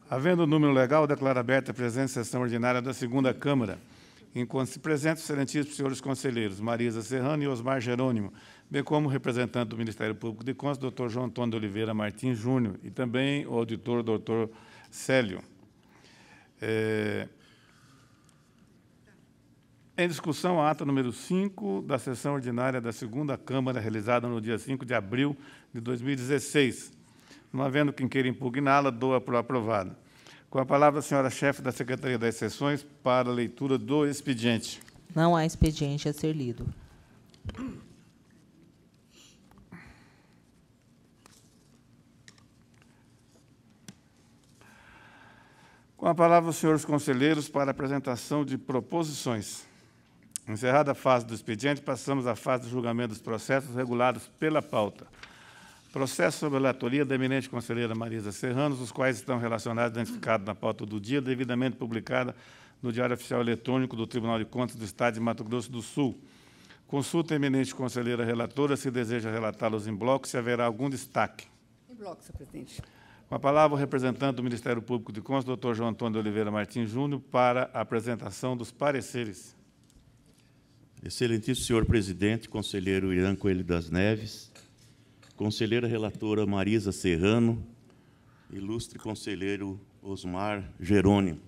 Havendo o número legal, declaro aberta a presente sessão ordinária da segunda Câmara, enquanto se presente os excelentíssimos senhores conselheiros Marisa Serrano e Osmar Jerônimo, bem como o representante do Ministério Público de Contas, doutor João Antônio de Oliveira Martins Júnior, e também o auditor, doutor Célio. Em discussão, a ata número 5 da sessão ordinária da segunda Câmara, realizada no dia 5 de abril de 2016. Não havendo quem queira impugná-la, dou-a por aprovada. Com a palavra, a senhora chefe da Secretaria das Sessões, para a leitura do expediente. Não há expediente a ser lido. Com a palavra, os senhores conselheiros, para a apresentação de proposições. Encerrada a fase do expediente, passamos à fase do julgamento dos processos regulados pela pauta. Processo sob a relatoria da eminente conselheira Marisa Serrano, os quais estão relacionados e identificados na pauta do dia, devidamente publicada no Diário Oficial Eletrônico do Tribunal de Contas do Estado de Mato Grosso do Sul. Consulta a eminente conselheira relatora se deseja relatá-los em bloco, se haverá algum destaque. Em bloco, senhor presidente. Com a palavra, o representante do Ministério Público de Contas, doutor João Antônio de Oliveira Martins Júnior, para a apresentação dos pareceres. Excelentíssimo senhor presidente, conselheiro Irã Coelho das Neves, conselheira relatora Marisa Serrano, ilustre conselheiro Osmar Jerônimo.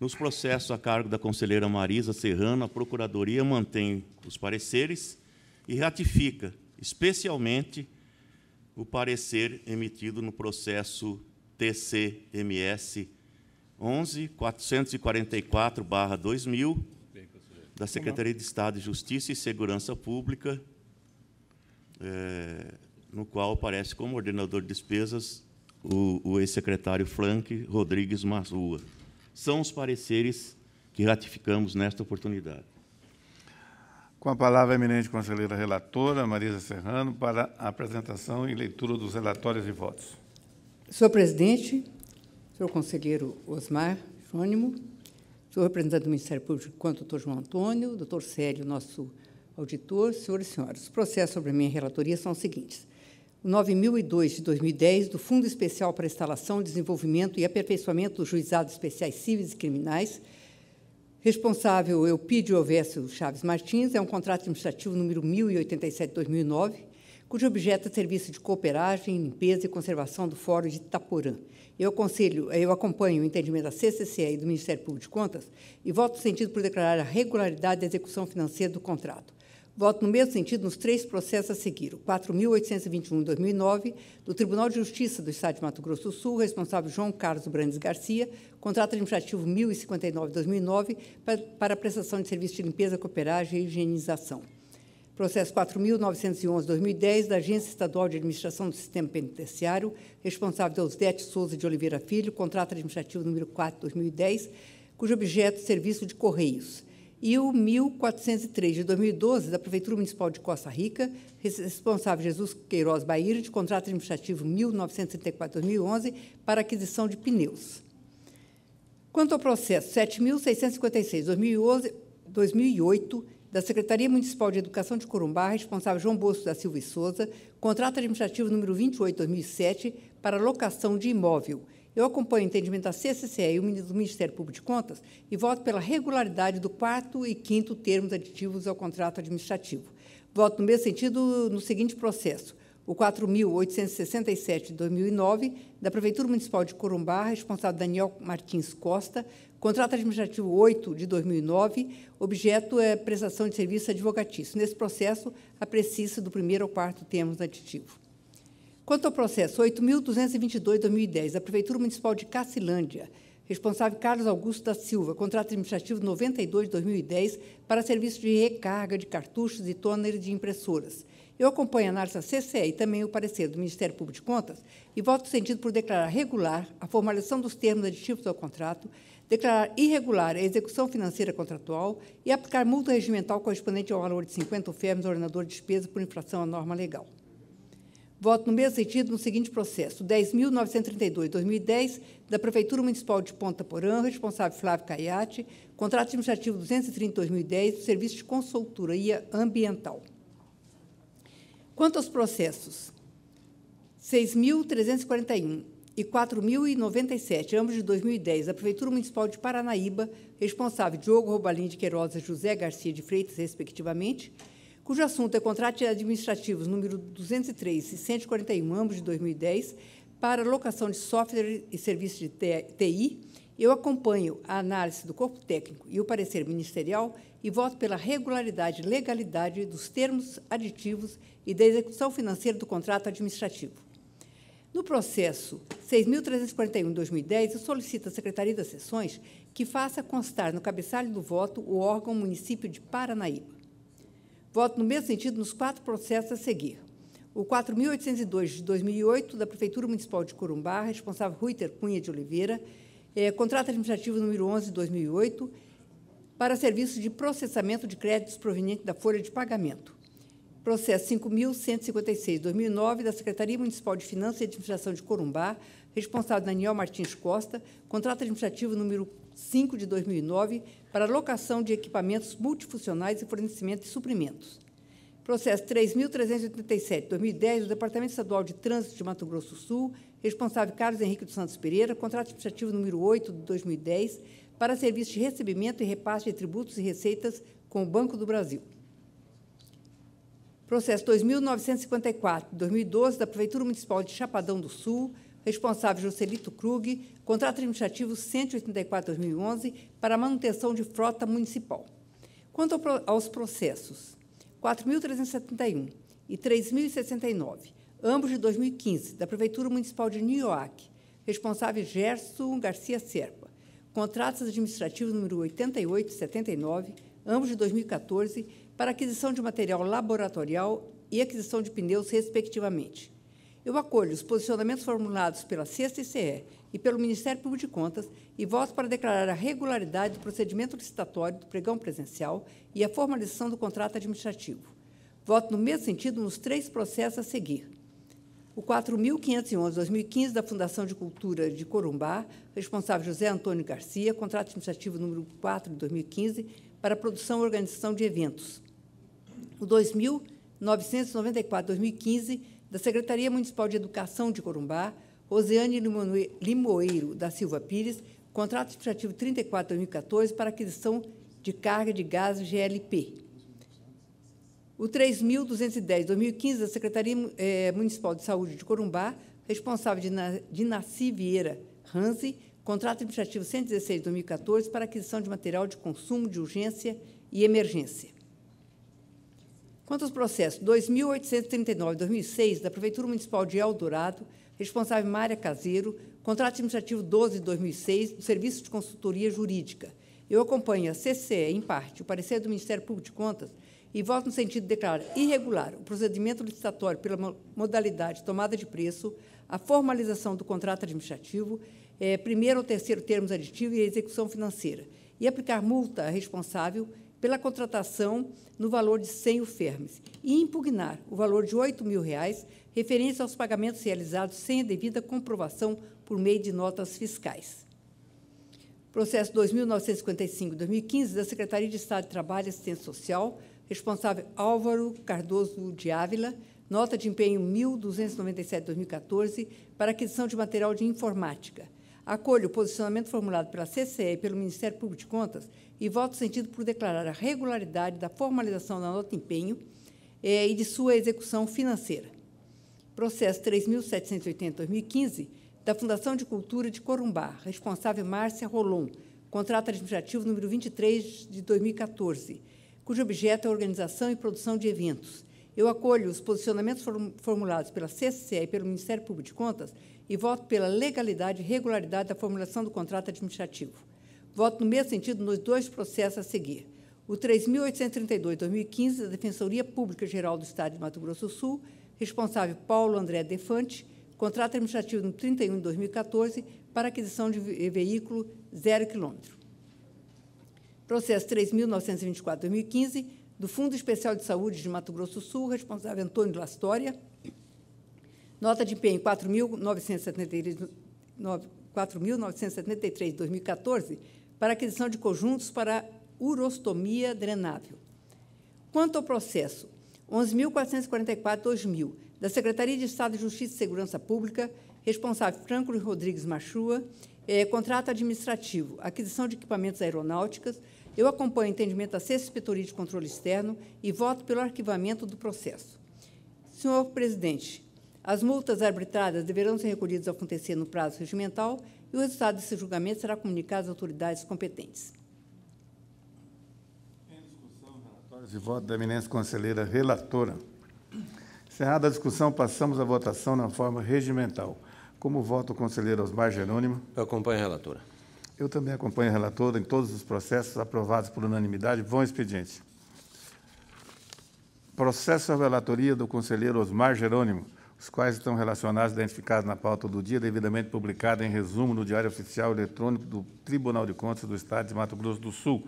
Nos processos a cargo da conselheira Marisa Serrano, a Procuradoria mantém os pareceres e ratifica, especialmente, o parecer emitido no processo TCMS 11.444/2000, da Secretaria de Estado de Justiça e Segurança Pública, no qual aparece como ordenador de despesas o ex-secretário Frank Rodrigues Mazua. São os pareceres que ratificamos nesta oportunidade. Com a palavra, a eminente conselheira relatora, Marisa Serrano, para a apresentação e leitura dos relatórios e votos. Senhor presidente, senhor conselheiro Osmar Jerônimo, senhor representante do Ministério Público, quanto doutor João Antônio, doutor Célio, nosso auditor, senhores e senhoras, os processos sobre a minha relatoria são os seguintes. O 9002 de 2010, do Fundo Especial para Instalação, Desenvolvimento e Aperfeiçoamento dos Juizados Especiais Cíveis e Criminais, responsável Eupídio Ovésio Chaves Martins, é um contrato administrativo número 1087 de 2009, cujo objeto é serviço de cooperagem, limpeza e conservação do Fórum de Itaporã. Eu acompanho o entendimento da CCCE e do Ministério Público de Contas e voto no sentido por declarar a regularidade da execução financeira do contrato. Voto no mesmo sentido nos três processos a seguir. O 4.821 de 2009, do Tribunal de Justiça do Estado de Mato Grosso do Sul, responsável João Carlos Brandes Garcia, contrato administrativo 1059 de 2009, para a prestação de serviço de limpeza, cooperagem e higienização. Processo 4.911 de 2010, da Agência Estadual de Administração do Sistema Penitenciário, responsável Deusdete Souza de Oliveira Filho, contrato administrativo número 4 de 2010, cujo objeto é serviço de correios. E o 1403 de 2012, da Prefeitura Municipal de Costa Rica, responsável Jesus Queiroz Baíra, de contrato administrativo 1934 de 2011, para aquisição de pneus. Quanto ao processo 7.656 de 2008, da Secretaria Municipal de Educação de Corumbá, responsável João Bosco da Silva e Souza, contrato administrativo número 28 de 2007, para locação de imóvel. Eu acompanho o entendimento da CCCE e do Ministério Público de Contas e voto pela regularidade do 4º e 5º termos aditivos ao contrato administrativo. Voto no mesmo sentido no seguinte processo. O 4.867 de 2009, da Prefeitura Municipal de Corumbá, responsável Daniel Martins Costa, contrato administrativo 8 de 2009, objeto é prestação de serviço advocatício. Nesse processo, aprecie-se do 1º ao 4º termos aditivo. Quanto ao processo 8.222 de 2010, da Prefeitura Municipal de Cacilândia, responsável Carlos Augusto da Silva, contrato administrativo 92 de 2010, para serviço de recarga de cartuchos e toners de impressoras. Eu acompanho a análise da CCE e também o parecer do Ministério Público de Contas e voto no sentido por declarar regular a formalização dos termos aditivos ao contrato, declarar irregular a execução financeira contratual e aplicar multa regimental correspondente ao valor de 50 UFEMs ao ordenador de despesa por infração à norma legal. Voto no mesmo sentido no seguinte processo, 10.932 de 2010, da Prefeitura Municipal de Ponta Porã, responsável Flávio Caiate, contrato administrativo 230 de 2010, do Serviço de Consultoria Ambiental. Quanto aos processos 6.341 e 4.097, ambos de 2010, da Prefeitura Municipal de Paranaíba, responsável Diogo Robalim de Queiroz e José Garcia de Freitas, respectivamente, cujo assunto é contratos administrativos número 203 e 141, ambos de 2010, para locação de software e serviços de TI. Eu acompanho a análise do corpo técnico e o parecer ministerial e voto pela regularidade e legalidade dos termos aditivos e da execução financeira do contrato administrativo. No processo 6.341/2010, eu solicito à Secretaria das Seções que faça constar no cabeçalho do voto o órgão município de Paranaíba. Voto no mesmo sentido nos 4 processos a seguir. O 4.802 de 2008, da Prefeitura Municipal de Corumbá, responsável Ruiter Cunha de Oliveira, contrato administrativo número 11 de 2008, para serviços de processamento de créditos provenientes da folha de pagamento. Processo 5.156 de 2009, da Secretaria Municipal de Finanças e Administração de Corumbá, responsável Daniel Martins Costa, contrato administrativo número 5 de 2009, para locação de equipamentos multifuncionais e fornecimento de suprimentos. Processo 3.387 de 2010, do Departamento Estadual de Trânsito de Mato Grosso do Sul, responsável Carlos Henrique dos Santos Pereira, contrato administrativo número 8 de 2010, para serviço de recebimento e repasse de tributos e receitas com o Banco do Brasil. Processo 2.954, de 2012, da Prefeitura Municipal de Chapadão do Sul, responsável Joselito Krug, contrato administrativo 184 de 2011, para a manutenção de frota municipal. Quanto aos processos 4.371 e 3.069, ambos de 2015, da Prefeitura Municipal de Nioaque, responsável Gerson Garcia Serpa, contratos administrativos número 88 e 79, ambos de 2014, para aquisição de material laboratorial e aquisição de pneus, respectivamente. Eu acolho os posicionamentos formulados pela 6ª ICE e pelo Ministério Público de Contas e voto para declarar a regularidade do procedimento licitatório do pregão presencial e a formalização do contrato administrativo. Voto no mesmo sentido nos 3 processos a seguir. O 4.511, 2015, da Fundação de Cultura de Corumbá, responsável José Antônio Garcia, contrato administrativo número 4 de 2015, para produção e organização de eventos. O 2.994, 2015, da Secretaria Municipal de Educação de Corumbá, Rosiane Limoeiro da Silva Pires, contrato administrativo 34 de 2014, para aquisição de carga de gás GLP. O 3.210, 2015, da Secretaria Municipal de Saúde de Corumbá, responsável de Naci Vieira Ranzi, contrato administrativo 116 de 2014, para aquisição de material de consumo de urgência e emergência. Quanto aos processos 2.839 de 2006, da Prefeitura Municipal de Eldorado, responsável Mária Caseiro, contrato administrativo 12 de 2006, do Serviço de Consultoria Jurídica. Eu acompanho a CCE, em parte, o parecer do Ministério Público de Contas e voto no sentido de declarar irregular o procedimento licitatório pela modalidade tomada de preço, a formalização do contrato administrativo, primeiro ou terceiro termos aditivos e a execução financeira, e aplicar multa à responsável pela contratação no valor de 100 UFERMES e impugnar o valor de R$ 8.000 referentes aos pagamentos realizados sem a devida comprovação por meio de notas fiscais. Processo 2.955, 2015, da Secretaria de Estado de Trabalho e Assistência Social, responsável Álvaro Cardoso de Ávila, nota de empenho 1.297, 2014, para aquisição de material de informática. Acolho o posicionamento formulado pela CCE e pelo Ministério Público de Contas e voto no sentido por declarar a regularidade da formalização da nota de empenho e de sua execução financeira. Processo 3.780, 2015, da Fundação de Cultura de Corumbá, responsável Márcia Rolon, contrato administrativo número 23 de 2014, cujo objeto é a organização e produção de eventos. Eu acolho os posicionamentos formulados pela CCE e pelo Ministério Público de Contas e voto pela legalidade e regularidade da formulação do contrato administrativo. Voto no mesmo sentido nos 2 processos a seguir. O 3.832, 2015, da Defensoria Pública Geral do Estado de Mato Grosso do Sul, responsável Paulo André Defante, contrato administrativo no 31 de 2014, para aquisição de veículo 0 km. Processo 3.924, 2015, do Fundo Especial de Saúde de Mato Grosso do Sul, responsável Antônio Lastória, nota de empenho 4.973, 2014, para aquisição de conjuntos para urostomia drenável. Quanto ao processo 11.444, 2000, da Secretaria de Estado de Justiça e Segurança Pública, Responsável, Franco Rodrigues Machua. Contrato administrativo, aquisição de equipamentos aeronáuticos. Eu acompanho o entendimento da 6ª Inspetoria de Controle Externo e voto pelo arquivamento do processo. Senhor presidente, as multas arbitradas deverão ser recolhidas ao acontecer no prazo regimental e o resultado desse julgamento será comunicado às autoridades competentes. Em discussão, relatórios e voto da eminente conselheira relatora. Encerrada a discussão, passamos à votação na forma regimental. Como voto o conselheiro Osmar Jerônimo? Eu acompanho a relatora. Eu também acompanho a relatora em todos os processos aprovados por unanimidade. Bom expediente. Processo à relatoria do conselheiro Osmar Jerônimo, os quais estão relacionados e identificados na pauta do dia, devidamente publicada em resumo no Diário Oficial Eletrônico do Tribunal de Contas do Estado de Mato Grosso do Sul.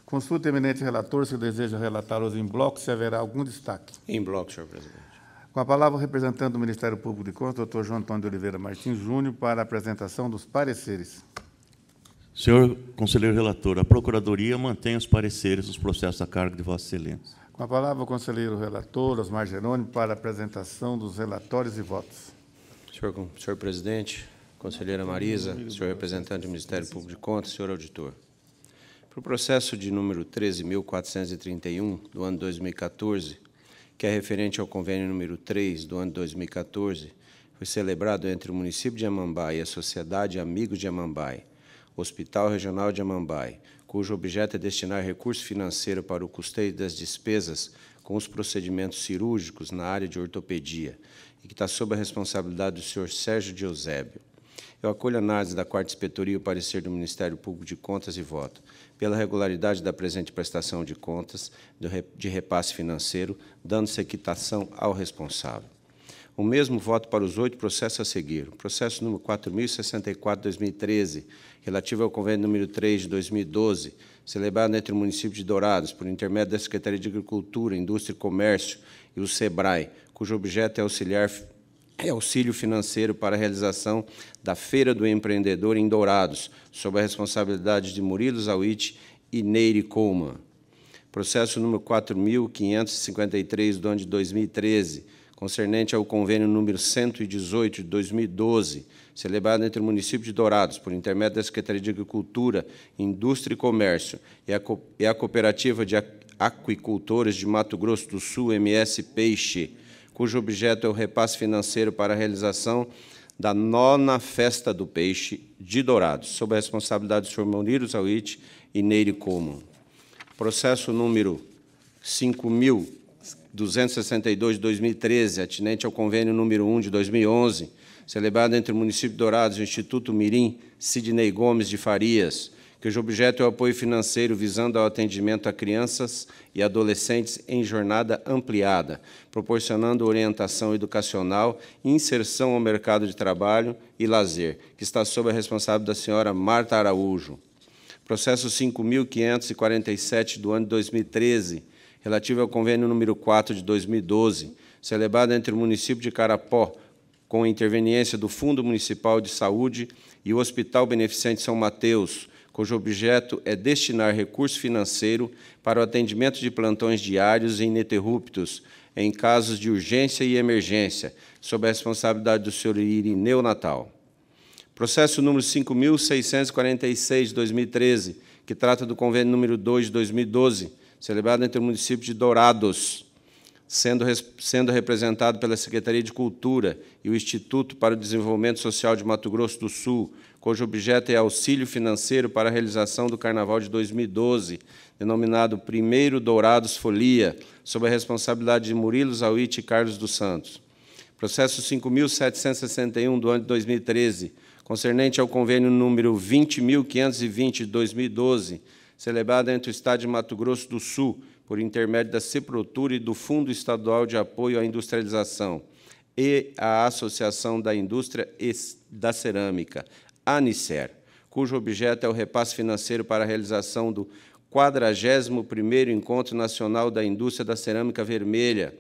Consulta eminente relator se deseja relatá-los em bloco, se haverá algum destaque. Em bloco, senhor presidente. Com a palavra o representante do Ministério Público de Contas, doutor João Antônio de Oliveira Martins Júnior, para a apresentação dos pareceres. Senhor conselheiro relator, a Procuradoria mantém os pareceres dos processos a cargo de Vossa Excelência. Com a palavra o conselheiro relator, Osmar Jerônimo, para a apresentação dos relatórios e votos. Senhor presidente, conselheira Marisa, senhor representante do Ministério Público de Contas, senhor auditor. Para o processo de número 13.431, do ano 2014, que é referente ao convênio número 3 do ano 2014, foi celebrado entre o município de Amambai e a Sociedade Amigos de Amambai, Hospital Regional de Amambai, cujo objeto é destinar recurso financeiro para o custeio das despesas com os procedimentos cirúrgicos na área de ortopedia, e que está sob a responsabilidade do senhor Sérgio de Eusébio. Eu acolho a análise da 4ª Inspetoria e o parecer do Ministério Público de Contas e voto pela regularidade da presente prestação de contas de repasse financeiro, dando-se equitação ao responsável. O mesmo voto para os 8 processos a seguir. O processo número 4.064/2013, relativo ao convênio número 3 de 2012, celebrado entre o município de Dourados, por intermédio da Secretaria de Agricultura, Indústria e Comércio e o SEBRAE, cujo objeto é auxílio financeiro para a realização da Feira do Empreendedor em Dourados, sob a responsabilidade de Murilo Zawitch e Neire Coleman. Processo número 4.553, do ano de 2013, concernente ao convênio número 118 de 2012, celebrado entre o município de Dourados, por intermédio da Secretaria de Agricultura, Indústria e Comércio e a Cooperativa de Aquicultores de Mato Grosso do Sul, MS Peixe, cujo objeto é o repasse financeiro para a realização da 9ª Festa do Peixe de Dourados, sob a responsabilidade do senhor Murilo Zawitch e Neire Coleman. Processo número 5.262 de 2013, atinente ao convênio número 1 de 2011, celebrado entre o município de Dourados e o Instituto Mirim Sidney Gomes de Farias, cujo objeto é o apoio financeiro visando ao atendimento a crianças e adolescentes em jornada ampliada, proporcionando orientação educacional, inserção ao mercado de trabalho e lazer, que está sob a responsabilidade da senhora Marta Araújo. Processo 5.547 do ano de 2013, relativo ao convênio número 4 de 2012, celebrado entre o município de Carapó, com a interveniência do Fundo Municipal de Saúde e o Hospital Beneficente São Mateus, cujo objeto é destinar recurso financeiro para o atendimento de plantões diários e ininterruptos em casos de urgência e emergência, sob a responsabilidade do senhor Irineu Natal. Processo número 5.646, de 2013, que trata do convênio número 2 de 2012, celebrado entre o município de Dourados, sendo representado pela Secretaria de Cultura e o Instituto para o Desenvolvimento Social de Mato Grosso do Sul, cujo objeto é auxílio financeiro para a realização do Carnaval de 2012, denominado Primeiro Dourados Folia, sob a responsabilidade de Murilo Zawitch e Carlos dos Santos. Processo 5.761, do ano de 2013, concernente ao convênio número 20.520, de 2012, celebrado entre o Estado de Mato Grosso do Sul, por intermédio da CEPROTUR e do Fundo Estadual de Apoio à Industrialização, e a Associação da Indústria da Cerâmica, ANICER, cujo objeto é o repasse financeiro para a realização do 41º Encontro Nacional da Indústria da Cerâmica Vermelha,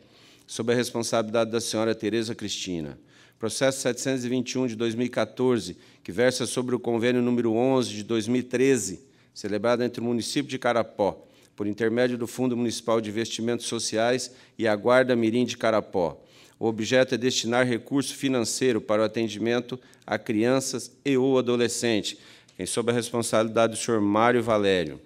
sob a responsabilidade da senhora Tereza Cristina. Processo 721, de 2014, que versa sobre o convênio número 11, de 2013, celebrado entre o município de Carapó, por intermédio do Fundo Municipal de Investimentos Sociais e a Guarda Mirim de Carapó. O objeto é destinar recurso financeiro para o atendimento a crianças e ou adolescentes, em sob a responsabilidade do senhor Mário Valério.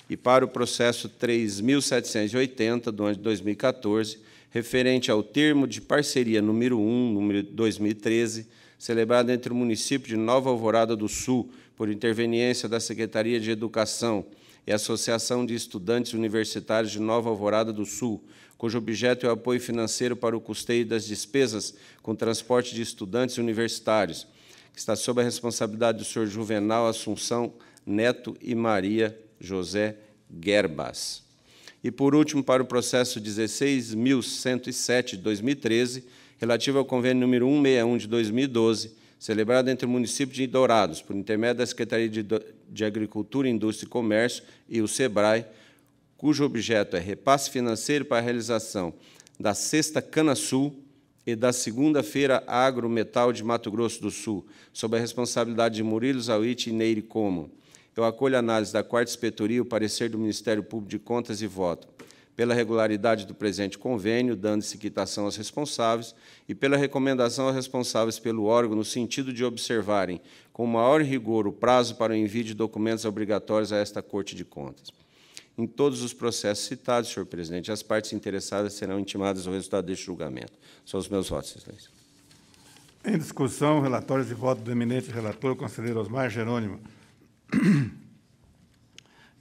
E para o processo 3.780, do ano de 2014, referente ao termo de parceria número 1, número 2013, celebrado entre o município de Nova Alvorada do Sul, por interveniência da Secretaria de Educação e a Associação de Estudantes Universitários de Nova Alvorada do Sul, cujo objeto é o apoio financeiro para o custeio das despesas com transporte de estudantes universitários, que está sob a responsabilidade do senhor Juvenal Assunção Neto e Maria José Gerbas. E, por último, para o processo 16.107, de 2013, relativo ao convênio número 161, de 2012, celebrado entre o município de Dourados, por intermédio da Secretaria de Agricultura, Indústria e Comércio e o SEBRAE, cujo objeto é repasse financeiro para a realização da Sexta Cana Sul e da Segunda-feira Agrometal de Mato Grosso do Sul, sob a responsabilidade de Murilo Zawit e Neire Como. Eu acolho a análise da 4ª Inspetoria, o parecer do Ministério Público de Contas e voto pela regularidade do presente convênio, dando-se quitação aos responsáveis, e pela recomendação aos responsáveis pelo órgão, no sentido de observarem com maior rigor o prazo para o envio de documentos obrigatórios a esta Corte de Contas. Em todos os processos citados, senhor presidente, as partes interessadas serão intimadas ao resultado deste julgamento. São os meus votos, excelência. Em discussão, relatórios de voto do eminente relator, conselheiro Osmar Jerônimo.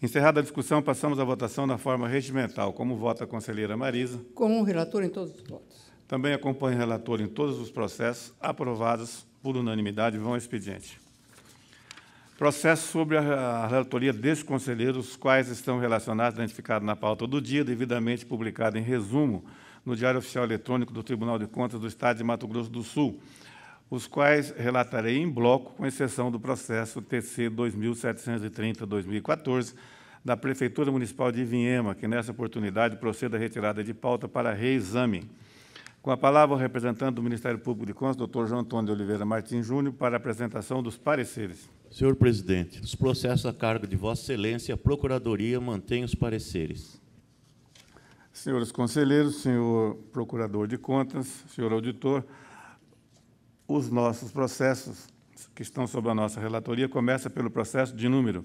Encerrada a discussão, passamos à votação na forma regimental. Como vota a conselheira Marisa? Como relator em todos os votos. Também acompanho o relator em todos os processos, aprovados por unanimidade, vão ao expediente. Processo sobre a relatoria destes conselheiros, os quais estão relacionados, identificados na pauta do dia, devidamente publicado em resumo no Diário Oficial Eletrônico do Tribunal de Contas do Estado de Mato Grosso do Sul, os quais relatarei em bloco, com exceção do processo TC 2730-2014, da Prefeitura Municipal de Ivinhema, que, nessa oportunidade, procede à retirada de pauta para reexame. Com a palavra, o representante do Ministério Público de Contas, doutor João Antônio de Oliveira Martins Júnior, para a apresentação dos pareceres. Senhor presidente, nos processos a cargo de Vossa Excelência, a Procuradoria mantém os pareceres. Senhores conselheiros, senhor procurador de contas, senhor auditor, os nossos processos que estão sob a nossa relatoria começa pelo processo de número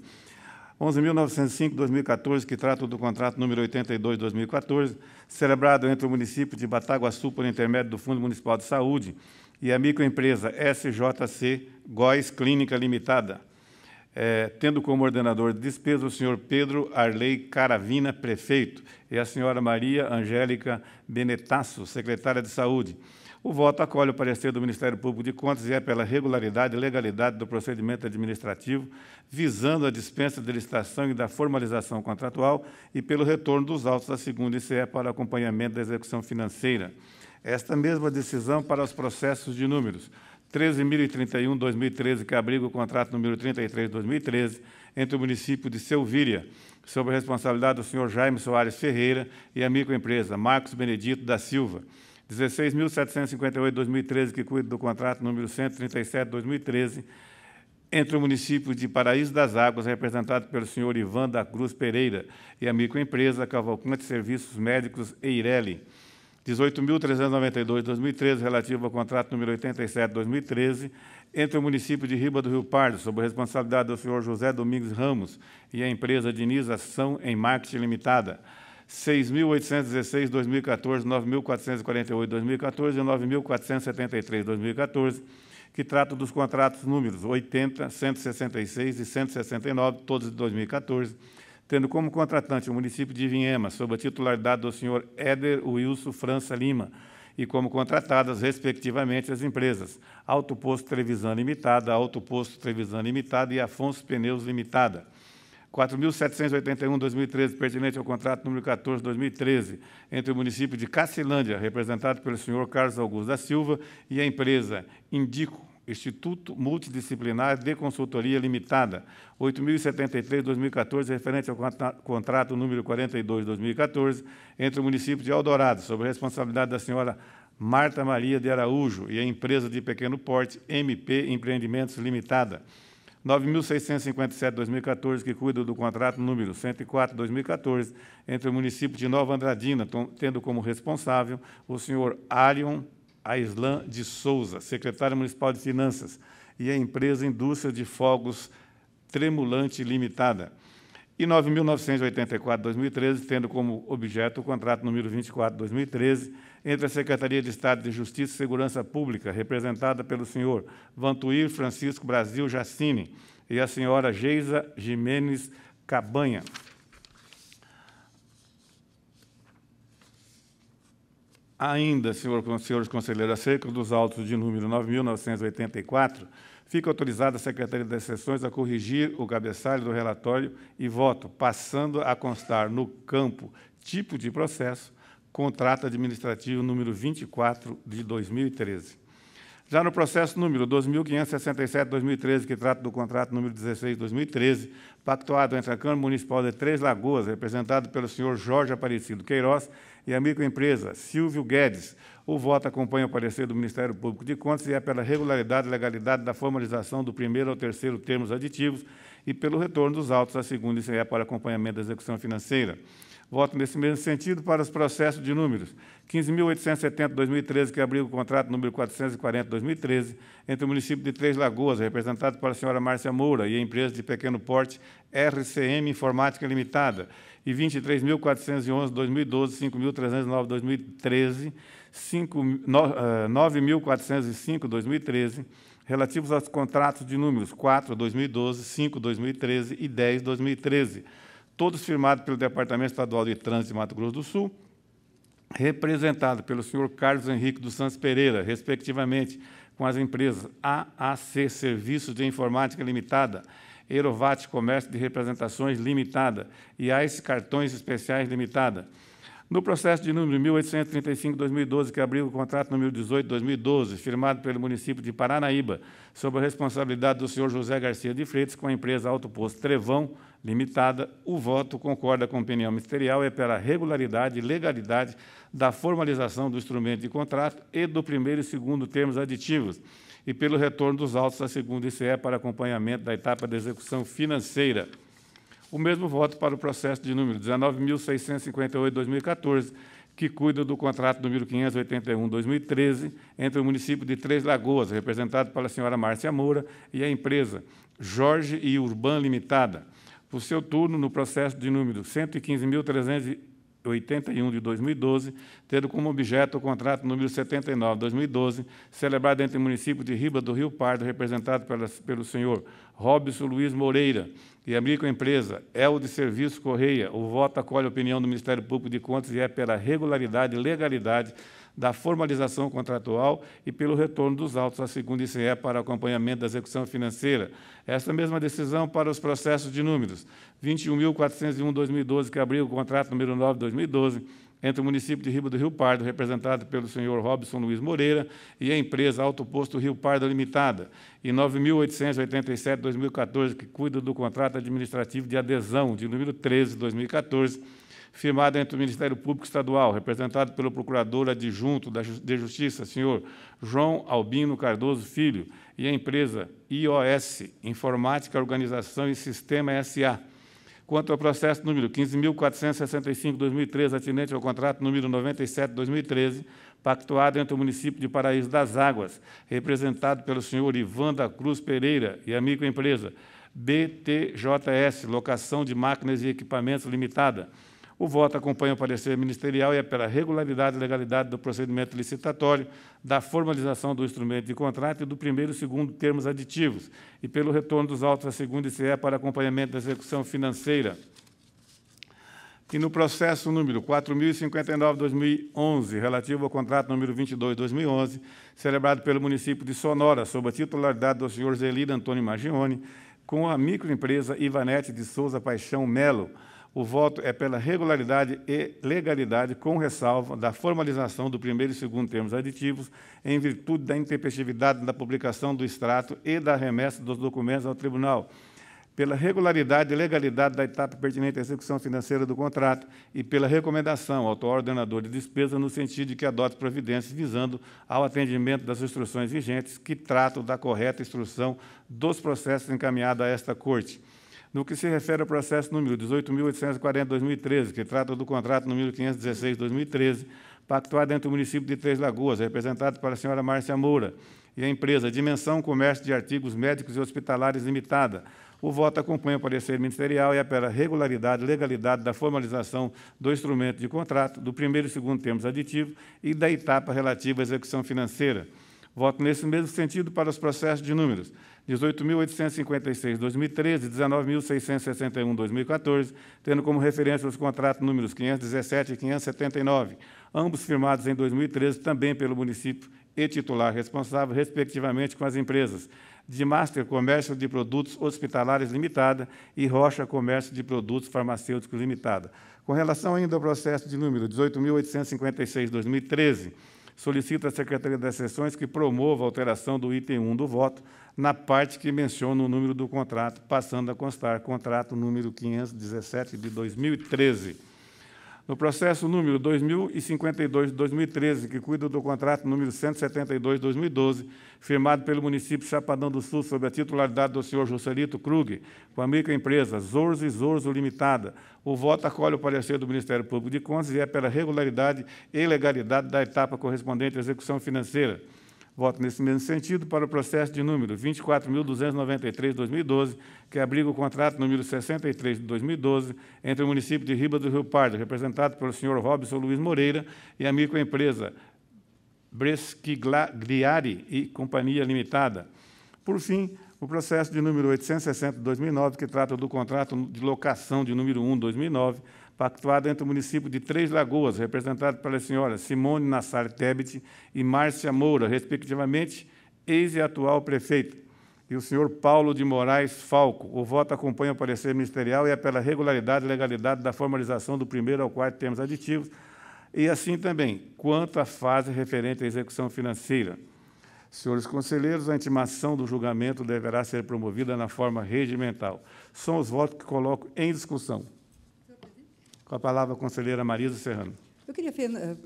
11.905/2014, que trata do contrato número 82/2014, celebrado entre o município de Bataguaçu por intermédio do Fundo Municipal de Saúde e a microempresa SJC Góes Clínica Limitada, tendo como ordenador de despesa o senhor Pedro Arley Caravina, prefeito, e a senhora Maria Angélica Benetasso, secretária de Saúde. O voto acolhe o parecer do Ministério Público de Contas e é pela regularidade e legalidade do procedimento administrativo, visando a dispensa de licitação e da formalização contratual e pelo retorno dos autos da segunda ICE para acompanhamento da execução financeira. Esta mesma decisão para os processos de números 13.031/2013, que abriga o contrato número 33/2013, entre o município de Selvíria, sob a responsabilidade do senhor Jaime Soares Ferreira, e a microempresa Marcos Benedito da Silva. 16.758/2013, que cuida do contrato número 137/2013, entre o município de Paraíso das Águas, representado pelo senhor Ivan da Cruz Pereira, e a microempresa Cavalcante Serviços Médicos Eireli. 18.392/2013, relativo ao contrato número 87/2013, entre o município de Riba do Rio Pardo, sob a responsabilidade do senhor José Domingos Ramos, e a empresa Diniz Ação em Marketing Limitada. 6.816/2014, 9.448/2014 e 9.473/2014, que tratam dos contratos números 80, 166 e 169, todos de 2014, tendo como contratante o município de Ivinhema, sob a titularidade do senhor Éder Wilson França Lima, e como contratadas, respectivamente, as empresas Auto Posto Trevisan Limitada, Auto Posto Trevisan Limitada e Afonso Pneus Limitada. 4.781/2013, pertinente ao contrato número 14/2013, entre o município de Cacilândia, representado pelo senhor Carlos Augusto da Silva, e a empresa Indico, Instituto Multidisciplinar de Consultoria Limitada. 8.073/2014, referente ao contrato número 42/2014, entre o município de Eldorado, sob a responsabilidade da senhora Marta Maria de Araújo, e a empresa de pequeno porte MP Empreendimentos Limitada. 9.657/2014, que cuida do contrato número 104/2014, entre o município de Nova Andradina, tendo como responsável o senhor Arion Aislan de Souza, secretário municipal de Finanças, e a empresa Indústria de Fogos Tremulante Limitada. E 9.984/2013, tendo como objeto o contrato número 24/2013, entre a Secretaria de Estado de Justiça e Segurança Pública, representada pelo senhor Vantuir Francisco Brasil Jacini, e a senhora Geisa Jimenez Cabanha. Ainda, senhores conselheiros, acerca dos autos de número 9.984, fica autorizada a Secretaria das Seções a corrigir o cabeçalho do relatório e voto, passando a constar no campo tipo de processo, contrato administrativo número 24 de 2013. Já no processo número 2.567/2013, que trata do contrato número 16/2013, pactuado entre a Câmara Municipal de Três Lagoas, representado pelo senhor Jorge Aparecido Queiroz, e a microempresa Silvio Guedes, o voto acompanha o parecer do Ministério Público de Contas e é pela regularidade e legalidade da formalização do primeiro ao terceiro termos aditivos e pelo retorno dos autos à segunda ICE para acompanhamento da execução financeira. Voto nesse mesmo sentido para os processos de números 15.870/2013, que abriga o contrato número 440/2013, entre o município de Três Lagoas, representado pela senhora Márcia Moura, e a empresa de pequeno porte RCM Informática Limitada, e 23.411/2012, 5.309/2013, 9.405/2013, relativos aos contratos de números 4/2012, 5/2013 e 10/2013, todos firmados pelo Departamento Estadual de Trânsito de Mato Grosso do Sul, representado pelo senhor Carlos Henrique dos Santos Pereira, respectivamente, com as empresas AAC Serviços de Informática Limitada, Erovat Comércio de Representações Limitada e AIS Cartões Especiais Limitada. No processo de número 1835/2012, que abriga o contrato número 18/2012, firmado pelo município de Paranaíba, sob a responsabilidade do senhor José Garcia de Freitas, com a empresa Autoposto Trevão Limitada, o voto concorda com a opinião ministerial e é pela regularidade e legalidade da formalização do instrumento de contrato e do primeiro e segundo termos aditivos, e pelo retorno dos autos à segunda ICE para acompanhamento da etapa de execução financeira. O mesmo voto para o processo de número 19.658/2014, que cuida do contrato número 581/2013, entre o município de Três Lagoas, representado pela senhora Márcia Moura, e a empresa Jorge e Urban Limitada. Por seu turno, no processo de número 115.381 de 2012, tendo como objeto o contrato número 79/2012, celebrado entre o município de Riba do Rio Pardo, representado pelo senhor Robson Luiz Moreira, e a microempresa Elde Serviço Correia. O voto acolhe a opinião do Ministério Público de Contas e é pela regularidade e legalidade da formalização contratual e pelo retorno dos autos à segunda ICE para acompanhamento da execução financeira. Esta mesma decisão para os processos de números 21.401/2012, que abriga o contrato número 9/2012, entre o município de Riba do Rio Pardo, representado pelo senhor Robson Luiz Moreira, e a empresa Autoposto Rio Pardo Limitada, e 9.887/2014, que cuida do contrato administrativo de adesão, de número 13/2014, firmado entre o Ministério Público Estadual, representado pelo Procurador Adjunto de Justiça, senhor João Albino Cardoso Filho, e a empresa IOS, Informática, Organização e Sistema S.A., quanto ao processo número 15.465/2013, atinente ao contrato número 97/2013, pactuado entre o município de Paraíso das Águas, representado pelo senhor Ivan da Cruz Pereira, e a microempresa BTJS, Locação de Máquinas e Equipamentos Limitada. O voto acompanha o parecer ministerial e é pela regularidade e legalidade do procedimento licitatório, da formalização do instrumento de contrato e do primeiro e segundo termos aditivos, e pelo retorno dos autos à segunda ICE para acompanhamento da execução financeira. E no processo número 4.059/2011, relativo ao contrato número 22/2011, celebrado pelo município de Sonora, sob a titularidade do senhor Zelida Antônio Magione, com a microempresa Ivanete de Souza Paixão Melo, o voto é pela regularidade e legalidade, com ressalva da formalização do primeiro e segundo termos aditivos, em virtude da intempestividade da publicação do extrato e da remessa dos documentos ao tribunal, pela regularidade e legalidade da etapa pertinente à execução financeira do contrato e pela recomendação ao atual ordenador de despesa no sentido de que adote providências visando ao atendimento das instruções vigentes que tratam da correta instrução dos processos encaminhados a esta Corte. No que se refere ao processo número 18.840/2013, que trata do contrato número 516/2013, pactuado entre o município de Três Lagoas, representado pela senhora Márcia Moura, e a empresa Dimensão Comércio de Artigos Médicos e Hospitalares Limitada, o voto acompanha o parecer ministerial e é pela regularidade e legalidade da formalização do instrumento de contrato, do primeiro e segundo termos aditivos e da etapa relativa à execução financeira. Voto nesse mesmo sentido para os processos de números 18.856/2013 e 19.661/2014, tendo como referência os contratos números 517 e 579, ambos firmados em 2013, também pelo município e titular responsável, respectivamente, com as empresas de Master Comércio de Produtos Hospitalares Limitada e Rocha Comércio de Produtos Farmacêuticos Limitada. Com relação ainda ao processo de número 18.856/2013, solicita à Secretaria das Seções que promova a alteração do item 1 do voto na parte que menciona o número do contrato, passando a constar contrato número 517 de 2013. No processo número 2052/2013, que cuida do contrato número 172/2012, firmado pelo município de Chapadão do Sul, sob a titularidade do senhor Juscelito Krug, com a microempresa Zorzo e Zorzo Limitada, o voto acolhe o parecer do Ministério Público de Contas e é pela regularidade e legalidade da etapa correspondente à execução financeira. Voto nesse mesmo sentido para o processo de número 24.293/2012, que abriga o contrato número 63 de 2012 entre o município de Ribas do Rio Pardo, representado pelo senhor Robson Luiz Moreira, e a microempresa Bresquigliari e Companhia Limitada. Por fim, o processo de número 860 de 2009, que trata do contrato de locação de número 1 de 2009, pactuado entre o município de Três Lagoas, representado pela senhora Simone Nassar Tebet e Márcia Moura, respectivamente, ex e atual prefeita, e o senhor Paulo de Moraes Falco. O voto acompanha o parecer ministerial e é pela regularidade e legalidade da formalização do primeiro ao quarto termos aditivos, e assim também, quanto à fase referente à execução financeira. Senhores conselheiros, a intimação do julgamento deverá ser promovida na forma regimental. São os votos que coloco em discussão. Com a palavra a conselheira Marisa Serrano. Eu queria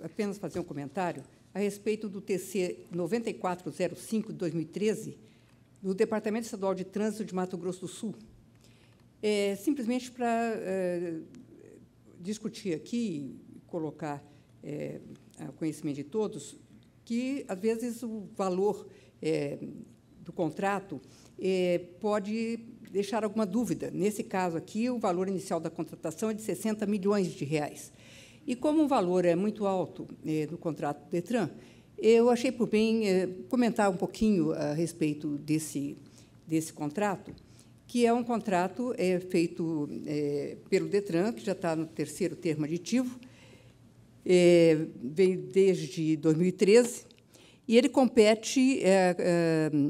apenas fazer um comentário a respeito do TC 9405 de 2013, do Departamento Estadual de Trânsito de Mato Grosso do Sul. Simplesmente para discutir aqui, colocar ao conhecimento de todos, que, às vezes, o valor do contrato pode deixar alguma dúvida. Nesse caso aqui, o valor inicial da contratação é de 60 milhões de reais. E como o valor é muito alto do contrato do Detran, eu achei por bem comentar um pouquinho a respeito desse contrato, que é um contrato feito pelo Detran, que já está no terceiro termo aditivo, veio desde 2013, e ele compete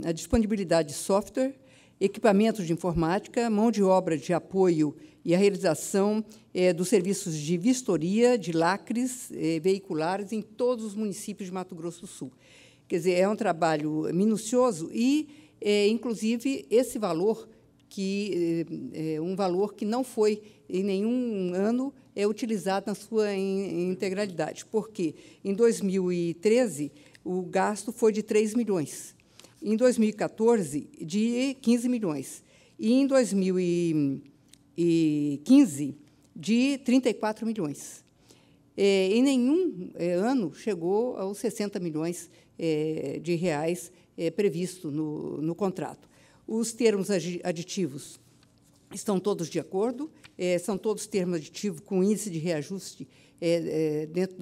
a disponibilidade de software, equipamentos de informática, mão de obra de apoio e a realização dos serviços de vistoria de lacres veiculares em todos os municípios de Mato Grosso do Sul. Quer dizer, é um trabalho minucioso e, inclusive, esse valor, que é um valor que não foi, em nenhum ano, utilizado na sua integralidade, porque, em 2013, o gasto foi de 3 milhões. Em 2014, de 15 milhões. E, em 2015, de 34 milhões. Em nenhum ano chegou aos 60 milhões de reais previsto no contrato. Os termos aditivos estão todos de acordo, são todos termos aditivos com índice de reajuste dentro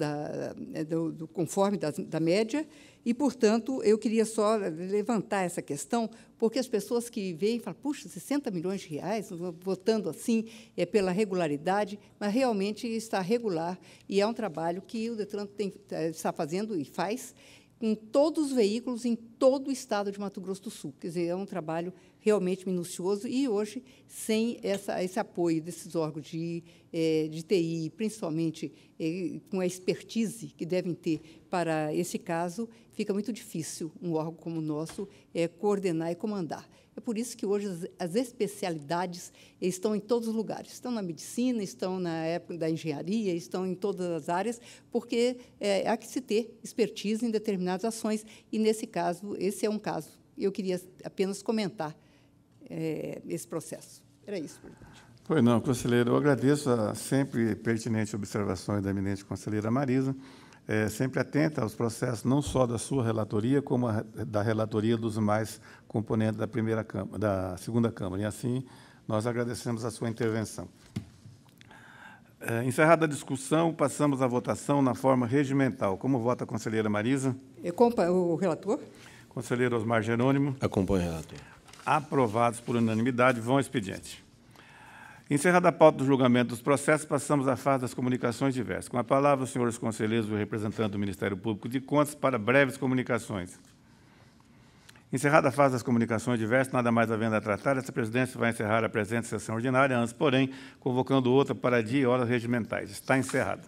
conforme da média, e, portanto, eu queria só levantar essa questão, porque as pessoas que veem falam, puxa, 60 milhões de reais, votando assim, pela regularidade, mas realmente está regular, e é um trabalho que o Detran está fazendo e faz com todos os veículos em todo o estado de Mato Grosso do Sul. Quer dizer, é um trabalho realmente minucioso e, hoje, sem esse apoio desses órgãos de TI, principalmente com a expertise que devem ter para esse caso, fica muito difícil um órgão como o nosso coordenar e comandar. É por isso que hoje as especialidades estão em todos os lugares. Estão na medicina, estão na época da engenharia, estão em todas as áreas, porque há que se ter expertise em determinadas ações. E, nesse caso, esse é um caso. Eu queria apenas comentar esse processo. Era isso, presidente. Pois não, conselheiro. Eu agradeço a sempre pertinente observações da eminente conselheira Marisa, sempre atenta aos processos, não só da sua relatoria, como da relatoria dos mais componentes da segunda Câmara. E, assim, nós agradecemos a sua intervenção. Encerrada a discussão, passamos à votação na forma regimental. Como vota a conselheira Marisa? O relator? Conselheiro Osmar Jerônimo? Acompanho, relator. Aprovados por unanimidade. Vão ao expediente. Encerrada a pauta do julgamento dos processos, passamos à fase das comunicações diversas. Com a palavra, os senhores conselheiros e o representante do Ministério Público de Contas para breves comunicações. Encerrada a fase das comunicações diversas, nada mais havendo a tratar, essa presidência vai encerrar a presente sessão ordinária, antes, porém, convocando outra para dia e horas regimentais. Está encerrada.